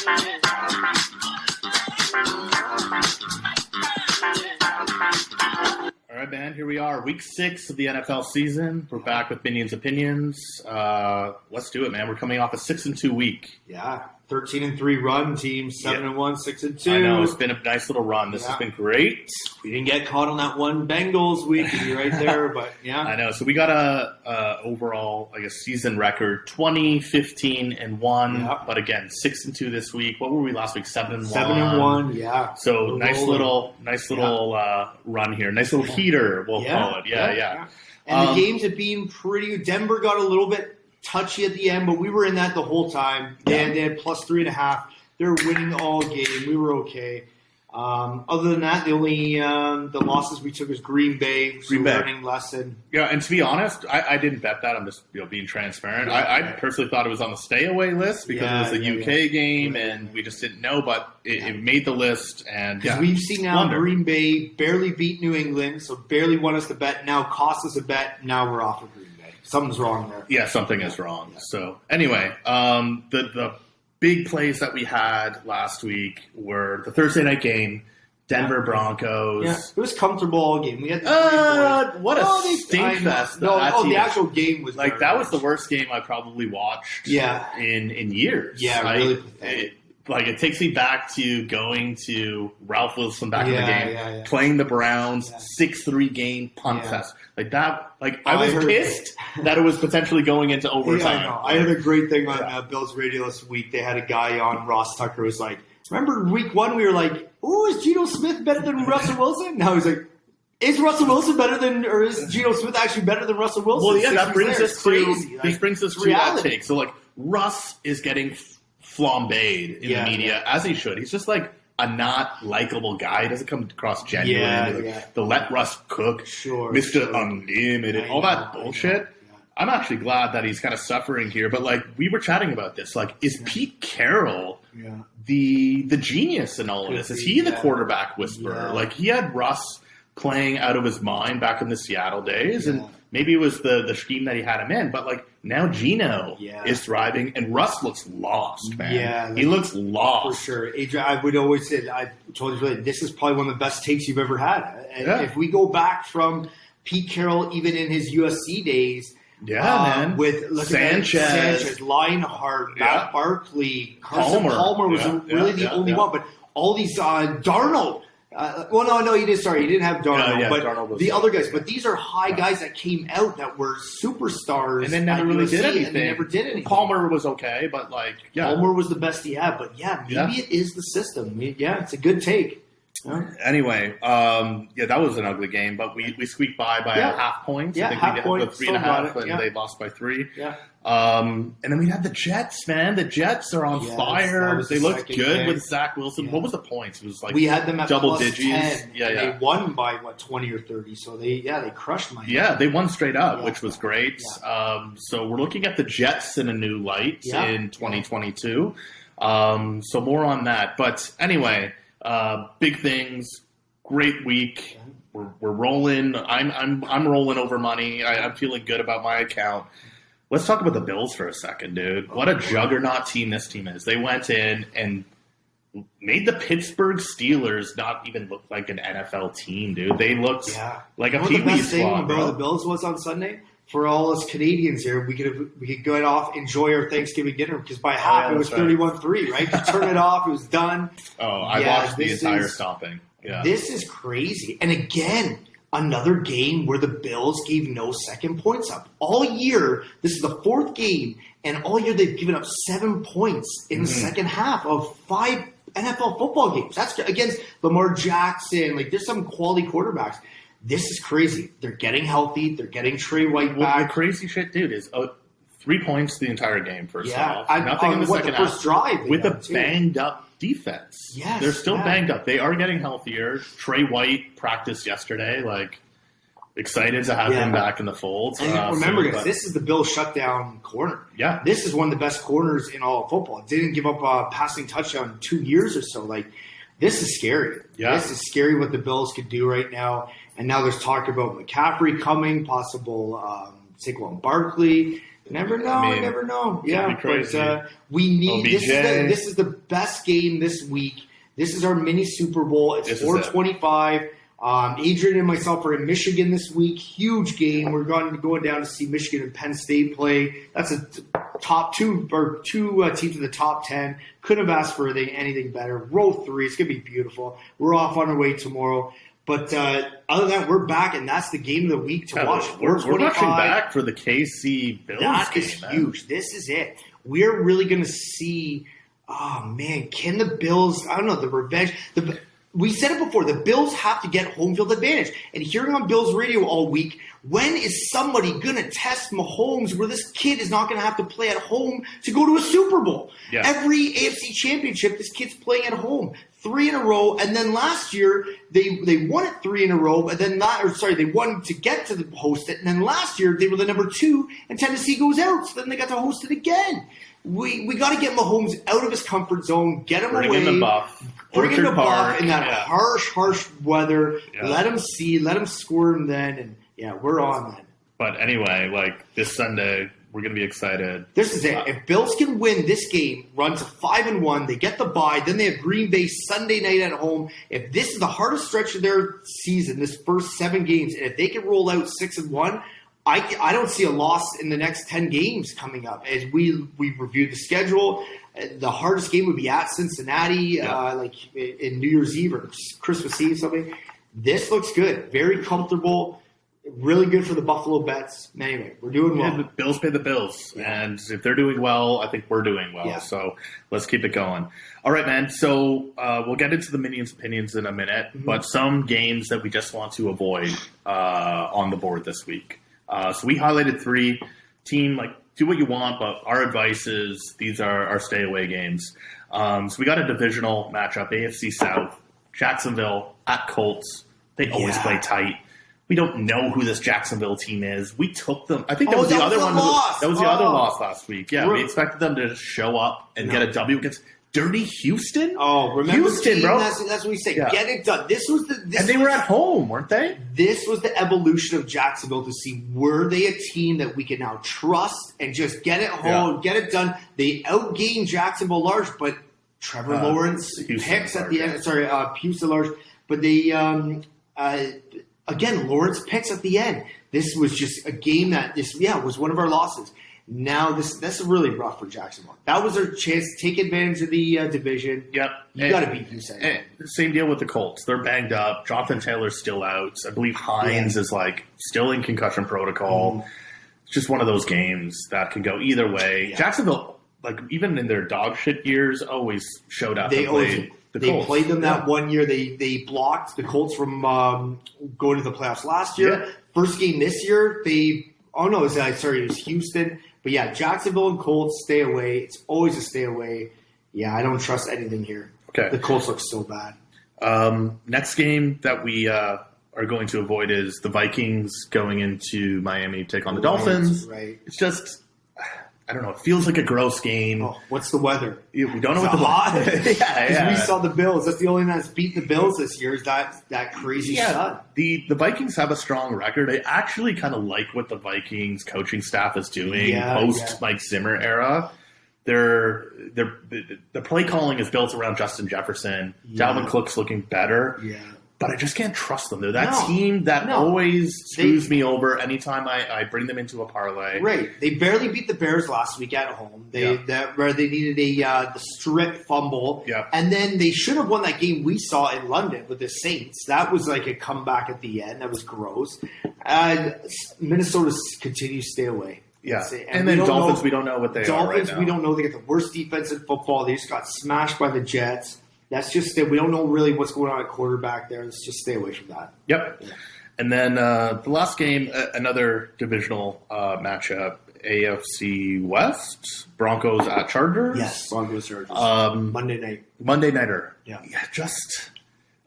All right, man, here we are. Week 6 of the NFL season. We're back with Minion's Opinions. Let's do it, man. We're coming off a 6-2 week. Yeah, 13-3 run team, 7-1, 6-2. I know, it's been a nice little run. This has been great. We didn't get caught on that one Bengals week. You're right there, but yeah. I know. So we got a overall, I guess, season record 20-15-1. Yeah. But again, 6-2 this week. What were we last week? 7-1. 7-1. Yeah. So nice little run here. Nice little heater, we'll call it. Yeah. And the games have been pretty. Denver got a little bit touchy at the end, but we were in that the whole time. They had plus 3.5. They were winning all game. We were okay. Other than that, the only the losses we took was Green Bay. Learning lesson. Yeah, and to be honest, I didn't bet that. I'm just being transparent. I personally thought it was on the stay away list because it was a UK game, and we just didn't know. But it made the list, and we've seen now Green Bay barely beat New England, so barely won us the bet. Now cost us a bet. Now we're off of Green Bay. Something's wrong there. Yeah, something is wrong. Yeah. So anyway, the big plays that we had last week were the Thursday night game, Denver Broncos. Yeah, it was comfortable all game. We had the what a stink fest! The actual game was like that was the worst game I probably watched. In years. Yeah, really pathetic. It takes me back to going to Ralph Wilson back in the game, playing the Browns, 6-3 game punt fest. Like that, I was pissed that it was potentially going into overtime. Yeah, I heard a great thing on Bill's radio this week. They had a guy on, Ross Tucker, was like, remember week 1 we were like, oh, is Geno Smith better than Russell Wilson? Now he's like, is Russell Wilson better than, or is Geno Smith actually better than Russell Wilson? Well, yeah, that brings us to that take. So, Russ is getting flambéed in the media, as he should. He's just a not likable guy. He doesn't come across genuine. The let Russ cook, Mr. Unlimited, all that bullshit. Yeah. I'm actually glad that he's kind of suffering here. But we were chatting about this. Is Pete Carroll the genius in all of this? Is he the quarterback whisperer? Yeah. He had Russ playing out of his mind back in the Seattle days, and maybe it was the scheme that he had him in. But now Geno is thriving, and Russ looks lost, man. Yeah, he looks lost for sure. Adrian, I would always say, I told you, this is probably one of the best takes you've ever had. And if we go back from Pete Carroll, even in his USC days, man, with Sanchez, Lionheart, Matt Barkley, Carson Palmer was really the only one. But all these Darnold. He did. Sorry, he didn't have Darnold, but Darnold the other guys. But these are high guys that came out that were superstars, and then never really did anything. And they never did anything. Palmer was okay, but Palmer was the best he had. But maybe it is the system. Yeah, it's a good take. Anyway, that was an ugly game, but we squeaked by a half point. Yeah, half point. With 3.5, and they lost by 3. Yeah. And then we had the Jets, man. The Jets are on fire. They looked good with Zach Wilson. Yeah. What was the points? It was we had them at double plus digits. 10. They won by 20 or 30. So they crushed Miami. Yeah, they won straight up, which was great. Yeah. So we're looking at the Jets in a new light in 2022. So more on that. But anyway, big things. Great week. We're rolling. I'm rolling over money. I'm feeling good about my account. Let's talk about the Bills for a second, dude. What a juggernaut team this team is. They went in and made the Pittsburgh Steelers not even look like an NFL team, dude. They looked like a Pee Wee squad, bro. The Bills was on Sunday. For all us Canadians here, we could go off, enjoy our Thanksgiving dinner, because by half it was 31-3, right? You turn it off, it was done. Oh, I watched the entire stomping. Yeah. This is crazy. And again, another game where the Bills gave no second points up. All year, this is the 4th game, and all year they've given up 7 points in the second half of 5 NFL football games. That's against Lamar Jackson. There's some quality quarterbacks. This is crazy. They're getting healthy. They're getting Trey White back. The crazy shit, dude, is 3 points the entire game, first off. Nothing in the second half. First drive. With a banged-up defense. Yes. They're still banged up. They are getting healthier. Trey White practiced yesterday. Excited to have him back in the fold. And remember, guys, this is the Bills shutdown corner. Yeah. This is one of the best corners in all of football. It didn't give up a passing touchdown in 2 years or so. This is scary. Yeah. This is scary what the Bills could do right now. And now there's talk about McCaffrey coming, possible Saquon Barkley. Never know. I mean, never know. be Yeah, crazy. but we need OBJ. this is the best game this week. This is our mini Super Bowl. It's 4:25. Adrian and myself are in Michigan this week. Huge game. We're going down to see Michigan and Penn State play. That's a top two teams in the top 10. Couldn't have asked for anything better. Row 3. It's gonna be beautiful. We're off on our way tomorrow. But other than that, we're back, and that's the game of the week to watch. We're rushing back for the KC Bills that game. That is huge. This is it. We're really going to see, oh, man, can the Bills, I don't know, the revenge. We said it before, the Bills have to get home field advantage. And hearing on Bills radio all week, when is somebody going to test Mahomes where this kid is not going to have to play at home to go to a Super Bowl? Yeah. Every AFC championship, this kid's playing at home. 3 in a row, and then last year they won it 3 in a row, but then they won to get to host it, and then last year they were the number 2, and Tennessee goes out, so then they got to host it again. We got to get Mahomes out of his comfort zone, get him away, bring him the buff, in that harsh weather. Yeah. Let him squirm then, and we're on then. But anyway, like this Sunday, we're going to be excited. This is it. If Bills can win this game, run to 5-1, they get the bye, then they have Green Bay Sunday night at home. If this is the hardest stretch of their season, this first 7 games, and if they can roll out 6-1, I don't see a loss in the next 10 games coming up. As we reviewed the schedule, the hardest game would be at Cincinnati, like in New Year's Eve or Christmas Eve, something. This looks good. Very comfortable. Really good for the Buffalo Bets. Anyway, we're doing well. Yeah, the Bills pay the bills. Yeah. And if they're doing well, I think we're doing well. Yeah. So let's keep it going. All right, man. So we'll get into the Minions' opinions in a minute, but some games that we just want to avoid on the board this week. So we highlighted 3. Team, do what you want, but our advice is these are our stay-away games. So we got a divisional matchup, AFC South, Jacksonville at Colts. They always play tight. We don't know who this Jacksonville team is. We took them. I think that was the other one. That was the other loss last week. Yeah, we expected them to show up and get a W against dirty Houston. Oh, remember Houston, bro. That's what we say. Yeah. Get it done. And they were at home, weren't they? This was the evolution of Jacksonville to see were they a team that we can now trust and just get it home, get it done. They outgained Jacksonville large, but Trevor Lawrence picks at the end. Sorry, Houston large, but they. Again, Lawrence picks at the end. This was just a game that was one of our losses. Now this is really rough for Jacksonville. That was their chance to take advantage of the division. Yep. You got to beat Houston. Same deal with the Colts. They're banged up. Jonathan Taylor's still out. I believe Hines is still in concussion protocol. It's just one of those games that can go either way. Yeah. Jacksonville, even in their dog shit years, always showed up. They played them that one year. They blocked the Colts from going to the playoffs last year. Yeah. First game this year, it was Houston. But yeah, Jacksonville and Colts, stay away. It's always a stay away. Yeah, I don't trust anything here. Okay. The Colts look so bad. Next game that we are going to avoid is the Vikings going into Miami to take on the Dolphins. Right. It's just... I don't know. It feels like a gross game. Oh, what's the weather? We don't know what the weather. Yeah. We saw the Bills. That's the only thing that's beat the Bills this year is that crazy sun. The Vikings have a strong record. I actually kind of like what the Vikings coaching staff is doing post Mike Zimmer era. The play calling is built around Justin Jefferson. Yeah. Dalvin Cook's looking better. Yeah. But I just can't trust them. They're that team that always screws me over anytime I bring them into a parlay. Right. They barely beat the Bears last week at home. Where they needed the strip fumble. Yeah. And then they should have won that game we saw in London with the Saints. That was like a comeback at the end. That was gross. Minnesota continues to stay away. Yeah. And then Dolphins, we don't know what they are right now. We don't know. They get the worst defense in football. They just got smashed by the Jets. That's just we don't know really what's going on at quarterback there. Let's just stay away from that. Yep. Yeah. And then the last game, another divisional matchup, AFC West, Broncos at Chargers. Yes, Broncos Chargers. Monday night. Monday nighter. Yeah. Just,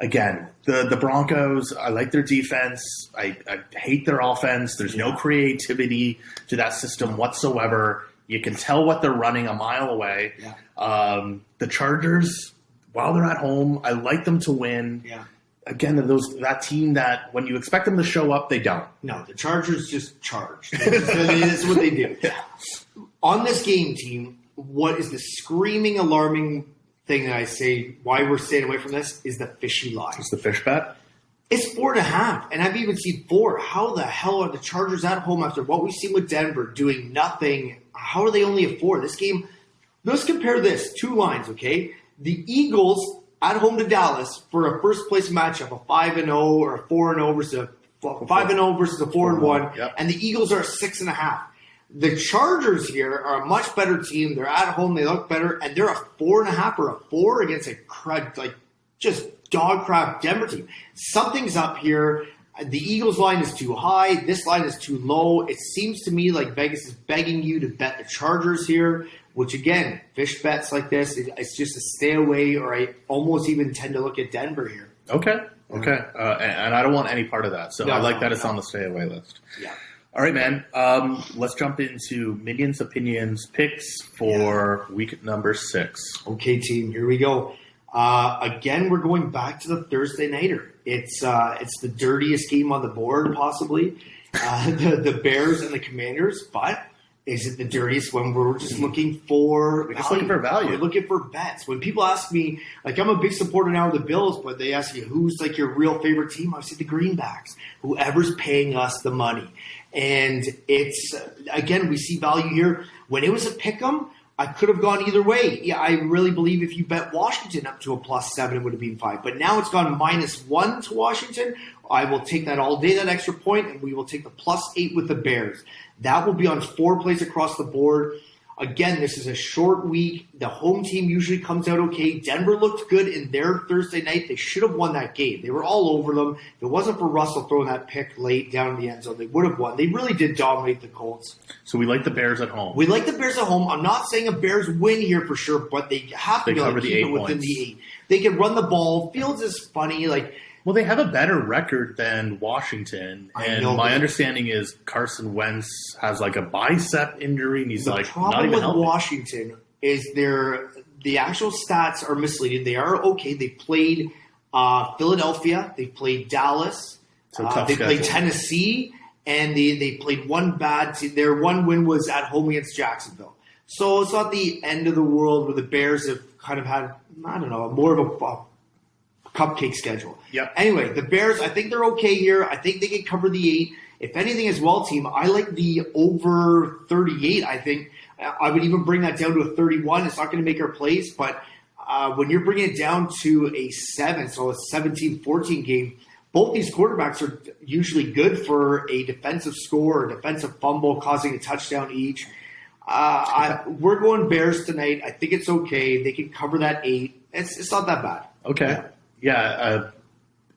again, the Broncos, I like their defense. I hate their offense. There's no creativity to that system whatsoever. You can tell what they're running a mile away. Yeah. The Chargers... While they're at home, I like them to win. Yeah. again, that team that when you expect them to show up, they don't. No, the Chargers just charge. That's what they do. On this game, team, what is the screaming, alarming thing that I say why we're staying away from this is the fishy line. It's the fish bet? It's 4.5, and I've even seen 4. How the hell are the Chargers at home after what we've seen with Denver doing nothing? How are they only at 4? This game, let's compare this. 2 lines, okay? The Eagles at home to Dallas for a first-place matchup, a 5-0 or a 4-0 versus a 5-0 versus a 4-1, yep. And the Eagles are 6.5. The Chargers here are a much better team. They're at home. They look better, and they're a 4.5 or a 4 against a just dog crap Denver team. Something's up here. The Eagles line is too high. This line is too low. It seems to me like Vegas is begging you to bet the Chargers here, which again, fish bets like this, it's just a stay away, or I almost even tend to look at Denver here. Okay. And I don't want any part of that. So I like that it's on the stay away list. Yeah. All right, man. Let's jump into Minion's opinions picks for week number 6. Okay, team, here we go. Again, we're going back to the Thursday nighter. It's the dirtiest game on the board, possibly. The Bears and the Commanders, but is it the dirtiest when we're just looking for We're just looking for value. We're looking for bets. When people ask me, like, I'm a big supporter now of the Bills, but they ask you who's like your real favorite team, I say the Greenbacks. Whoever's paying us the money. And it's, again, we see value here. When it was a pick'em, I could have gone either way. Yeah, I really believe if you bet Washington up to a +7, it would have been 5. But now it's gone -1 to Washington. I will take that all day, that extra point, and we will take the +8 with the Bears. That will be on 4 plays across the board. Again, this is a short week. The home team usually comes out okay. Denver looked good in their Thursday night. They should have won that game. They were all over them. If it wasn't for Russell throwing that pick late down in the end zone, they would have won. They really did dominate the Colts. So we like the Bears at home. We like the Bears at home. I'm not saying a Bears win here for sure, but they have to be able to keep it within the 8. They can run the ball. Fields is funny. Well, they have a better record than Washington, and my understanding is Carson Wentz has like a bicep injury, and he's not even healthy. The problem with Washington is the actual stats are misleading. They are okay. They played Philadelphia, they played Dallas, they played Tennessee, and they played one bad team. Their one win was at home against Jacksonville. So it's not the end of the world where the Bears have kind of had, I don't know, more of a cupcake schedule. Yep. Anyway, the Bears, I think they're okay here. I think they can cover the 8. If anything as well, team, I like the over 38. I think I would even bring that down to a 31. It's not going to make our place, but when you're bringing it down to a 7, so a 17-14 game, both these quarterbacks are usually good for a defensive score or a defensive fumble causing a touchdown each. We're going Bears tonight. I think it's okay. They can cover that 8. It's not that bad. Okay. Yeah,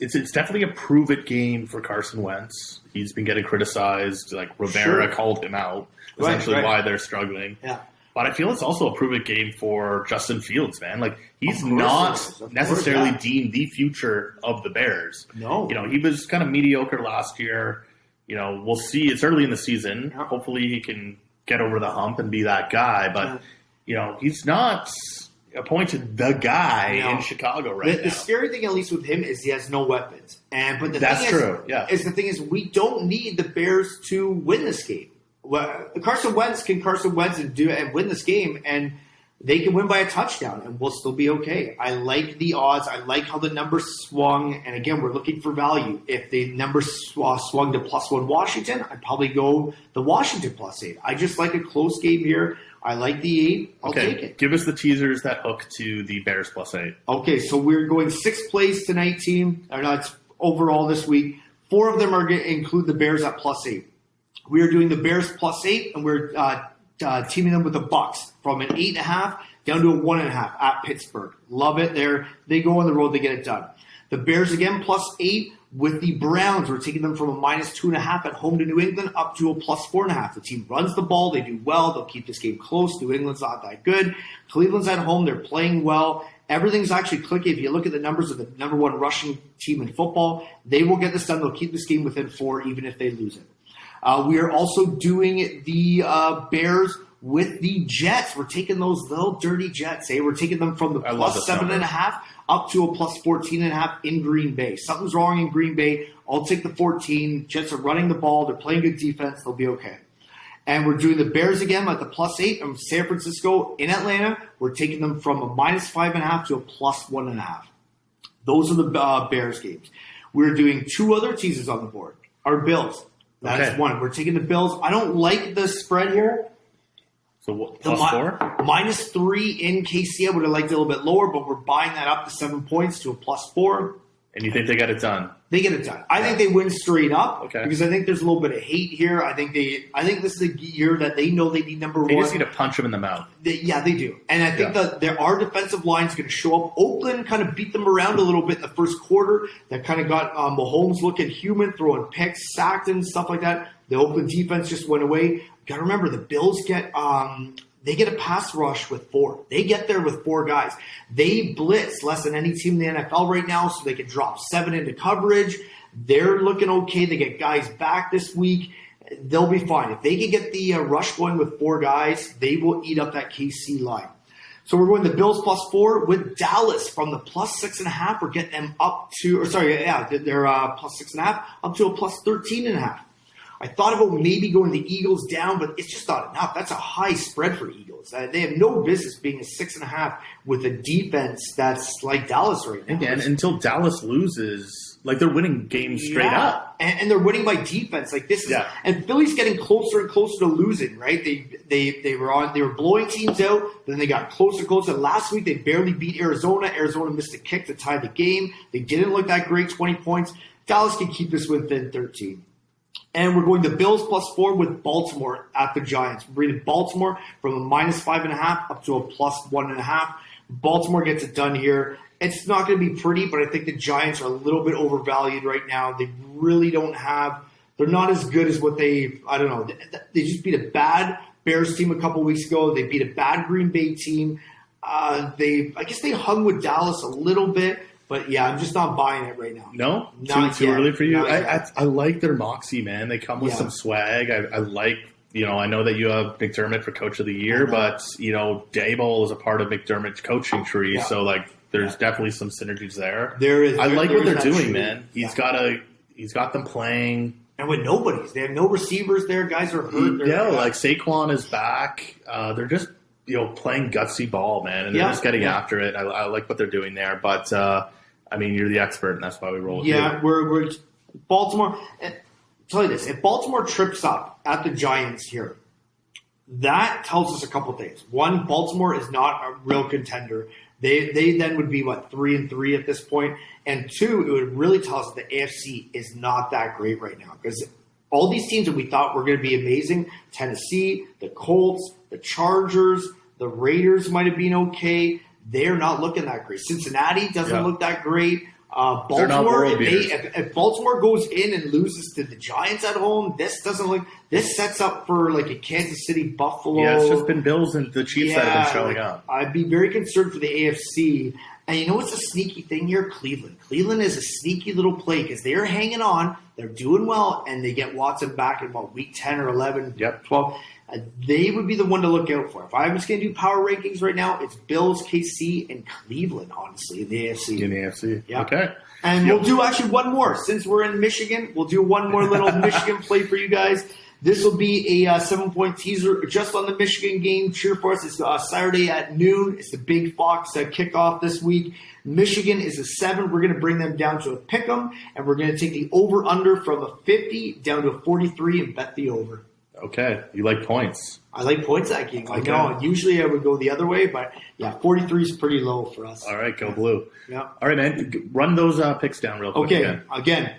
it's definitely a prove-it game for Carson Wentz. He's been getting criticized. Like, Rivera called him out, essentially why they're struggling. Yeah. But I feel it's also a prove-it game for Justin Fields, man. Like, he's not necessarily deemed the future of the Bears. No. He was kind of mediocre last year. We'll see. It's early in the season. Yeah. Hopefully he can get over the hump and be that guy. But, he's not appointed the guy in Chicago right now. The scary thing, at least with him, is he has no weapons. But that's true. The thing is, we don't need the Bears to win this game. Well, Carson Wentz can and win this game, and they can win by a touchdown, and we'll still be okay. I like the odds. I like how the numbers swung, and again, we're looking for value. If the numbers swung to +1 Washington, I'd probably go the Washington +8. I just like a close game here. I like the 8. I'll take it. Give us the teasers that hook to the Bears +8. Okay, so we're going 6 plays tonight, team. Or no, it's overall this week. 4 of them are going to include the Bears at +8. We are doing the Bears +8, and we're teaming them with the Bucks from an 8.5 down to a 1.5 at Pittsburgh. Love it. They go on the road, they get it done. The Bears again +8 with the Browns. We're taking them from a -2.5 at home to New England up to a +4.5. The team runs the ball. They do well. They'll keep this game close. New England's not that good. Cleveland's at home. They're playing well. Everything's actually clicking. If you look at the numbers of the number 1 rushing team in football, they will get this done. They'll keep this game within 4 even if they lose it. We are also doing the Bears with the Jets. We're taking those little dirty Jets. We're taking them from the plus 7.5 up to a plus 14.5 in Green Bay. Something's wrong in Green Bay. I'll take the 14. Jets are running the ball. They're playing good defense. They'll be okay. And we're doing the Bears again at the plus 8 from San Francisco in Atlanta. We're taking them from a minus 5.5 to a plus 1.5. Those are the Bears games. We're doing 2 other teasers on the board. Our Bills. That's one. We're taking the Bills. I don't like the spread here. So what, plus 4? Minus 3 in KC. I would have liked it a little bit lower, but we're buying that up to 7 points to a plus 4. And you think they got it done? They get it done. I think they win straight up because I think there's a little bit of hate here. I think this is a year that they know they need number 1. They just need to punch them in the mouth. They do. And I think that our defensive line is going to show up. Oakland kind of beat them around a little bit in the first quarter. That kind of got Mahomes looking human, throwing picks, sacked and stuff like that. The Oakland defense just went away. You got to remember, the Bills get they get a pass rush with 4. They get there with 4 guys. They blitz less than any team in the NFL right now, so they can drop 7 into coverage. They're looking okay. They get guys back this week. They'll be fine. If they can get the rush going with 4 guys, they will eat up that KC line. So we're going the Bills plus 4 with Dallas from the plus 6.5. We're getting them up to, they're plus 6.5 up to a plus 13.5. I thought about maybe going the Eagles down, but it's just not enough. That's a high spread for Eagles. They have no business being a 6.5 with a defense that's like Dallas right now. Again, until Dallas loses, like they're winning games straight up, and they're winning by defense. Like this is, and Philly's getting closer and closer to losing. Right? They were blowing teams out, then they got closer and closer. Last week they barely beat Arizona. Arizona missed a kick to tie the game. They didn't look that great. 20 points. Dallas can keep this within 13. And we're going the Bills plus 4 with Baltimore at the Giants. We're bringing Baltimore from a minus 5.5 up to a plus 1.5. Baltimore gets it done here. It's not going to be pretty, but I think the Giants are a little bit overvalued right now. They really don't have – they're not as good as what they – I don't know. They just beat a bad Bears team a couple weeks ago. They beat a bad Green Bay team. I guess they hung with Dallas a little bit. But, yeah, I'm just not buying it right now. No? Too early for you? I like their moxie, man. They come with some swag. I like, I know that you have McDermott for Coach of the Year, but, Daboll is a part of McDermott's coaching tree. Yeah. So, there's definitely some synergies there. There is. I like what they're doing, man. He's got them playing. And with nobodies. They have no receivers there. Guys are hurt. Saquon is back. They're just, playing gutsy ball, man. And they're just getting after it. I like what they're doing there. But, you're the expert, and that's why we roll with you. Yeah, we're Baltimore. I'll tell you this. If Baltimore trips up at the Giants here, that tells us a couple things. One, Baltimore is not a real contender. They then would be, 3-3 at this point. And 2, it would really tell us that the AFC is not that great right now. Because all these teams that we thought were going to be amazing, Tennessee, the Colts, the Chargers, the Raiders might have been okay. They're not looking that great. Cincinnati doesn't look that great. Baltimore, if Baltimore goes in and loses to the Giants at home, this sets up for a Kansas City, Buffalo. Yeah, it's just been Bills and the Chiefs that have been showing up. I'd be very concerned for the AFC. And you know what's a sneaky thing here? Cleveland. Cleveland is a sneaky little play because they're hanging on. They're doing well, and they get Watson back in week 10 or 11, 12. They would be the one to look out for. If I was going to do power rankings right now, it's Bills, KC, and Cleveland, honestly, in the AFC. In the AFC. Yeah. Okay. And we'll do actually one more. Since we're in Michigan, we'll do one more little Michigan play for you guys. This will be a 7-point teaser just on the Michigan game. Cheer for us. It's Saturday at noon. It's the Big Fox kickoff this week. Michigan is a 7. We're going to bring them down to a pick'em, and we're going to take the over-under from a 50 down to a 43 and bet the over. Okay. You like points. I like points that game. Usually I would go the other way, but 43 is pretty low for us. All right, go blue. Yeah. All right, man. Run those picks down real quick. Okay. Again,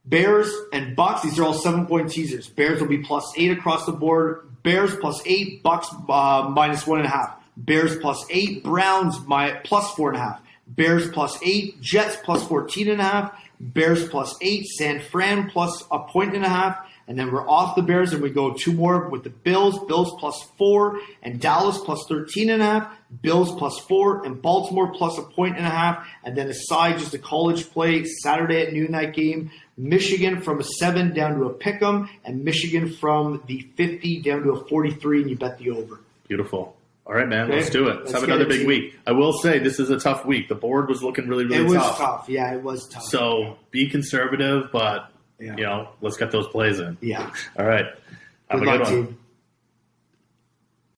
Bears and Bucks. These are all 7-point teasers. Bears will be plus 8 across the board. Bears plus 8. Bucks minus 1.5. Bears plus 8. Browns plus 4.5. Bears plus 8. Jets plus 14.5. Bears plus 8. San Fran plus 1.5 points. And then we're off the Bears, and we go 2 more with the Bills. Bills +4, and Dallas +13.5. Bills +4, and Baltimore +1.5. And then aside, just a college play, Saturday at noon night game. Michigan from a 7 down to a pick'em, and Michigan from the 50 down to a 43, and you bet the over. Beautiful. All right, man. Let's do it. Let's have get another it big week. I will say this is a tough week. The board was looking really, really tough. It was tough. Yeah, it was tough. So be conservative, but let's get those plays in. Yeah. All right. Have a good one. Team.